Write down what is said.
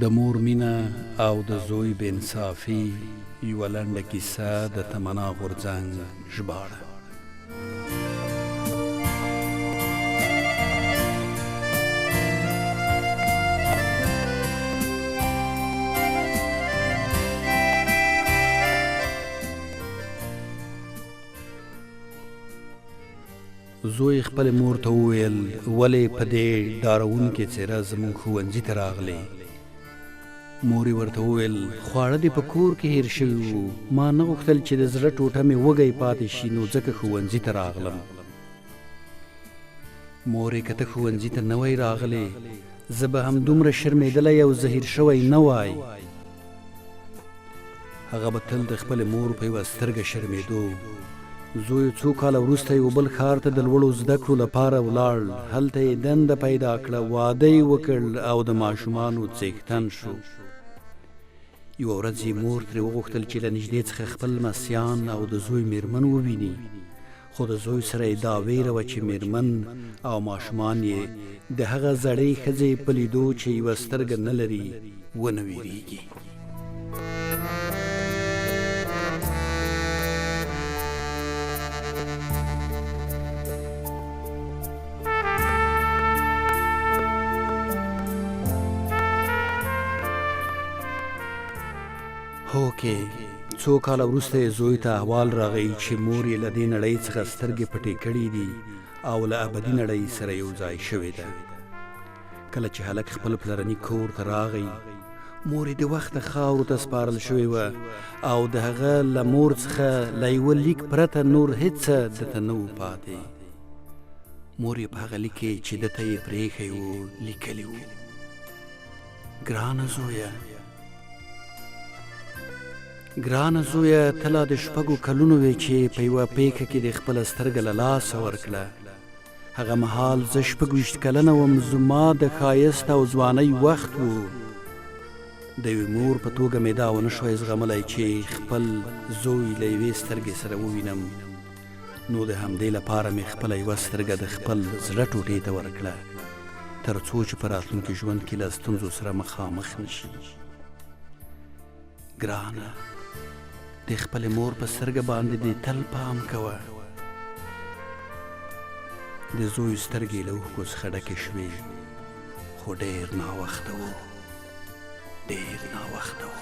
د مور مینه او د زوی بې انصافي یوه لنډه کیسه د تمنا غورځنګ ژباړه. زوی خپل مور ته وویل ولې په دې ډارونکې څېره زموږ ښوونځي ته راغلې. مور یې ورته وویل خواړه دې په کور کې هیر شوي وو، ما نه غوښتل چې د زړه ټوټه مې وږی پاتې شي، نو ځکه ښوونځي ته راغلم. مور یې که ته ښوونځي ته نه وای راغلی زه به همدومره شرمېدلی او زهیر شوی نه وای. هغه به تل د خپلې مور په یوه سترګه شرمېدو. زوی څو کاله وروسته یو بل ښار ته د لوړو زده کړو لپاره ولاړ. هلته یې دنده پیدا کړه، واده یې وکړ او د ماشومانو څښتن شو. یوه ورځ یې مور ترې وغوښتل چې له نږدې څخه خپل لمسیان او د زوی میرمن وویني، خو د زوی سره یې دا ویره وه چې میرمن او ماشومان یې د هغه زړې ښځې په لیدو چې یوه سترګه نه لري ونه ویریږي. هوکې څو کاله وروسته یې زوی ته احوال راغی چې مور یې له دې نړۍ څخه سترګې پټې کړي دي او له ابدي نړۍ سره یو ځای شوې ده. کله چې هلک خپل پلرني کور ته راغی، مور یې د وخته خاورو ته سپارل شوې وه او د هغه له مور څخه له یوه لیک پرته نور هېڅ څه دته نه و پاتې. مور یې په هغه لیک کې چې دته یې پرېښی و لیکلي وو: ګرانه زویه، ګرانه زویه، ته لا د 6 کلونو وې چې په یوه پیکه کې د خپله سترګه له لاسه ورکړه. هغه مهال زه 26 کلنه وم، زما د ښایست او ځوانۍ وخت و. د یوې مور په توګه مې دا ونه شوی زغملی چې خپل زوی له یوې سترګې سره ووینم، نو د همدې لپاره مې خپله یوه سترګه د خپل زړه ټوټې ته ورکړه، تر څو چې په راتلونکي ژوند کې له ستونزو سره مخامخ نه شي. ګرانه، د خپلې مور په سترګه باندې دې تل پام کوه. د زوی سترګې له اوښکو څخه ډکې شوې، خو ډېر ناوخته و، ډېر ناوخته و.